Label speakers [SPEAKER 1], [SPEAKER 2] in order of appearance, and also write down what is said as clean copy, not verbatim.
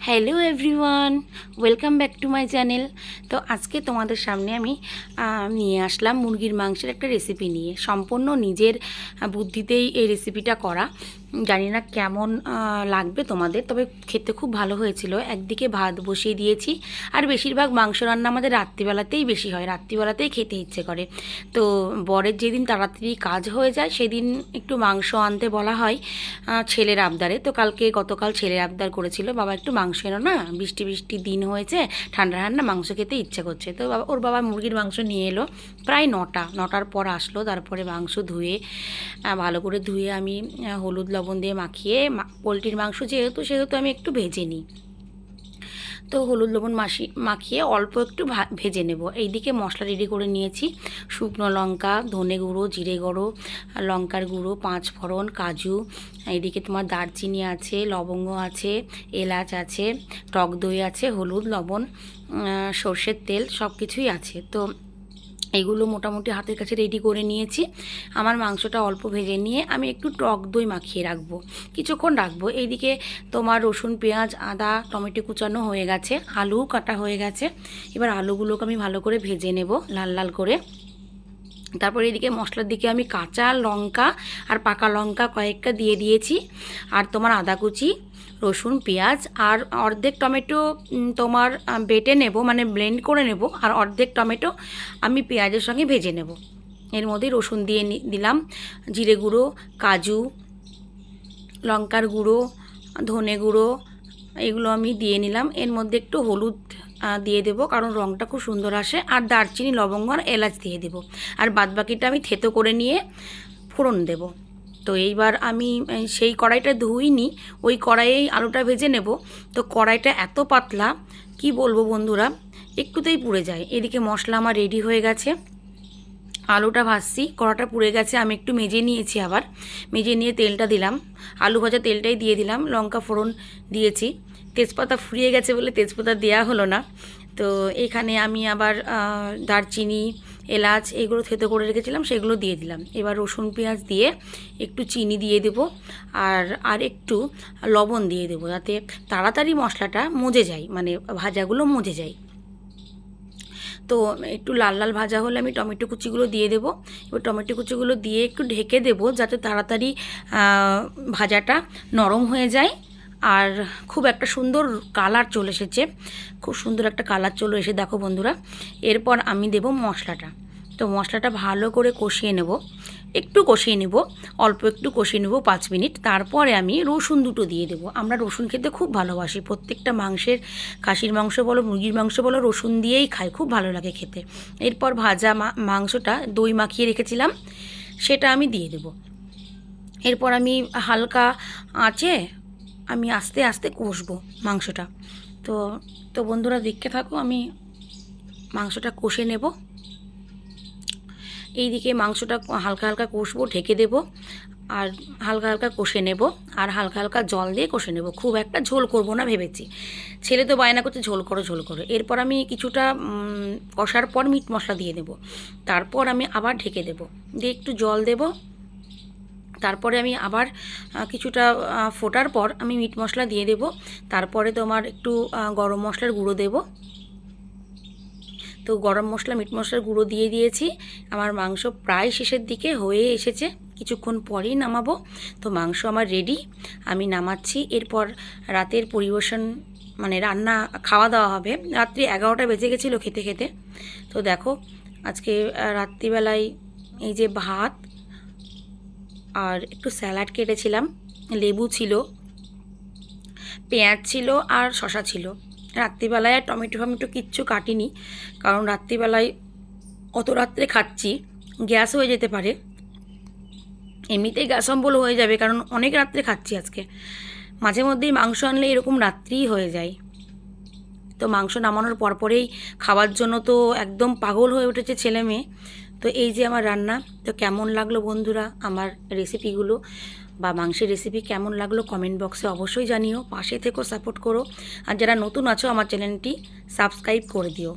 [SPEAKER 1] Hello everyone, welcome back to my channel. তো আজকে তোমাদের সামনে আমি নিয়ে আসলাম মুরগির মাংসের একটা রেসিপি নিয়ে। সম্পূর্ণ নিজের বুদ্ধিতেই এই রেসিপিটা করা। জানি না কেমন লাগবে তোমাদের, তবে খেতে খুব ভালো হয়েছিল। একদিকে ভাত বসিয়ে দিয়েছি, আর বেশিরভাগ মাংস রান্না আমাদের রাত্রিবেলাতেই বেশি হয়, রাত্রিবেলাতেই খেতে ইচ্ছে করে। তো বরের যেদিন তাড়াতাড়ি কাজ হয়ে যায় সেদিন একটু মাংস আনতে বলা হয় ছেলের আবদারে। তো গতকাল ছেলের আবদার করেছিল, বাবা একটু মাংস এনো না, বৃষ্টি বৃষ্টি দিন হয়েছে, ঠান্ডা ঠান্ডা মাংস খেতে ইচ্ছে করছে। তো ওর বাবা মুরগির মাংস নিয়ে এলো প্রায় নটার পর আসলো। তারপরে মাংস ধুয়ে ভালো করে ধুয়ে আমি হলুদ লবণ দিয়ে মাখিয়ে, পোলট্রির মাংস সেহেতু আমি একটু ভেজে নিই। তো হলুদ লবণ মাখিয়ে অল্প একটু ভেজে নেব। এইদিকে মশলা রেডি করে নিয়েছি। শুকনো লঙ্কা, ধনে গুঁড়ো, জিরে গুঁড়ো, লঙ্কার গুঁড়ো, 5 ফোড়ন, কাজু, এইদিকে তোমার দারচিনি আছে, লবঙ্গ আছে, এলাচ আছে, টক দই আছে, হলুদ, লবণ, সর্ষের তেল, সব কিছুই আছে। তো এগুলো মোটামুটি হাতের কাছে রেডি করে নিয়েছি। আমার মাংসটা অল্প ভেজে নিয়ে আমি একটু টক দই মাখিয়ে রাখবো, কিছুক্ষণ রাখবো। এইদিকে তোমার রসুন, পেঁয়াজ, আদা, টমেটো কুচানো হয়ে গেছে, আলু কাটা হয়ে গেছে। এবার আলুগুলোকে আমি ভালো করে ভেজে নেব লাল লাল করে। তারপর এদিকে মশলার দিকে আমি কাঁচা লঙ্কা আর পাকা লঙ্কা কয়েকটা দিয়ে দিয়েছি, আর তোমার আদা কুচি, রসুন, পেঁয়াজ, আর অর্ধেক টমেটো তোমার বেটে নেব, মানে ব্লেন্ড করে নেব, আর অর্ধেক টমেটো আমি পেঁয়াজের সঙ্গে ভেজে নেব। এর মধ্যে রসুন দিয়ে দিলাম, জিরে গুঁড়ো, কাজু, লঙ্কার গুঁড়ো, ধনে গুঁড়ো, এগুলো আমি দিয়ে নিলাম। এর মধ্যে একটু হলুদ দিয়ে দেবো, কারণ রঙটা খুব সুন্দর আসে, আর দারচিনি, লবঙ্গ আর এলাচ দিয়ে দেবো। আর বাদবাকিটা আমি থেতো করে নিয়ে ফোড়ন দেব। তো এইবার আমি সেই কড়াইটা ধুইনি, ওই কড়াইয়েই আলুটা ভেজে নেব। তো কড়াইটা এত পাতলা, কি বলবো বন্ধুরা, একটুতেই পুড়ে যায়। এদিকে মশলা আমার রেডি হয়ে গেছে, আলুটা ভাজছি, কড়াটা পুড়ে গেছে, আমি একটু মেজে নিয়েছি। আবার মেজে নিয়ে তেলটা দিলাম, আলু ভাজা তেলটাই দিয়ে দিলাম, লঙ্কা ফোড়ন দিয়েছি। তেজপাতা ফুরিয়ে গেছে বলে তেজপাতা দেওয়া হলো না। তো এখানে আমি আবার দারচিনি, এলাচ এগুলো থেতো করে রেখেছিলাম, সেগুলো দিয়ে দিলাম। এবার রসুন পেঁয়াজ দিয়ে একটু চিনি দিয়ে দেবো, আর একটু লবণ দিয়ে দেবো, যাতে তাড়াতাড়ি মশলাটা মজে যায়, মানে ভাজাগুলো মজে যায়। তো একটু লাল লাল ভাজা হলে আমি টমেটো কুচিগুলো দিয়ে দেবো। এবার টমেটো কুচিগুলো দিয়ে একটু ঢেকে দেবো, যাতে তাড়াতাড়ি ভাজাটা নরম হয়ে যায়। আর খুব একটা সুন্দর কালার চলে এসেছে, খুব সুন্দর একটা কালার চলে এসে দেখো বন্ধুরা। এরপর আমি দেব মশলাটা। তো মশলাটা ভালো করে কষিয়ে নেব, একটু কষিয়ে নেব, অল্প একটু কষিয়ে নেব 5 মিনিট। তারপরে আমি রসুন দুটো দিয়ে দেবো। আমরা রসুন খেতে খুব ভালোবাসি, প্রত্যেকটা মাংসের, খাসির মাংস বলো, মুরগির মাংস বলো, রসুন দিয়েই খাই, খুব ভালো লাগে খেতে। এরপর ভাজা মাংসটা দই মাখিয়ে রেখেছিলাম, সেটা আমি দিয়ে দেব। এরপর আমি হালকা আঁচে আমি আস্তে আস্তে কষবো মাংসটা। তো তো বন্ধুরা দেখতে থাকো, আমি মাংসটা কষে নেব। এইদিকে মাংসটা হালকা হালকা কষবো, ঢেকে দেব, আর হালকা হালকা কষে নেব, আর হালকা হালকা জল দিয়ে কষে নেব। খুব একটা ঝোল করব না ভেবেছি, ছেলে তো বায়না করছে ঝোল করো ঝোল করো। এরপর আমি কিছুটা কষার পর মিট মশলা দিয়ে দেব, তারপর আমি আবার ঢেকে দেব, দিয়ে একটু জল দেব। তারপরে আমি আবার কিছুটা ফোটার পর আমি মিট মশলা দিয়ে দেব। তারপরে তোমার একটু গরম মশলার গুঁড়ো দেব। তো গরম মশলা, মিট মশলার গুঁড়ো দিয়ে দিয়েছি। আমার মাংস প্রায় শেষের দিকে হয়ে এসেছে, কিছুক্ষণ পরেই নামাবো। তো মাংস আমার রেডি, আমি নামাচ্ছি। এরপর রাতের পরিবেশন, মানে রান্না, খাওয়া দাওয়া হবে। রাত্রি 11টা বেজে গেছিলো খেতে খেতে। তো দেখো আজকে রাত্রিবেলায় এই যে ভাত, আর একটু স্যালাড কেটেছিলাম, লেবু ছিল, পেঁয়াজ ছিল, আর শশা ছিল। রাত্রিবেলায় আর টমেটো কিচ্ছু কাটিনি, কারণ রাত্রিবেলায় অত রাত্রে খাচ্ছি, গ্যাস হয়ে যেতে পারে। এমনিতেই গ্যাস অম্বল হয়ে যাবে, কারণ অনেক রাত্রে খাচ্ছি আজকে। মাঝে মধ্যেই মাংস আনলে এরকম রাত্রিই হয়ে যায়। তো মাংস নামানোর পরপরেই খাওয়ার জন্য তো একদম পাগল হয়ে উঠেছে ছেলে মেয়ে। তো এই যে আমার রান্না। তো কেমন লাগলো বন্ধুরা আমার রেসিপিগুলো, বা মাংসের রেসিপি কেমন লাগলো কমেন্ট বক্সে অবশ্যই জানিও। পাশে থেকেও সাপোর্ট করো, আর যারা নতুন আছো আমার চ্যানেলটি সাবস্ক্রাইব করে দিও।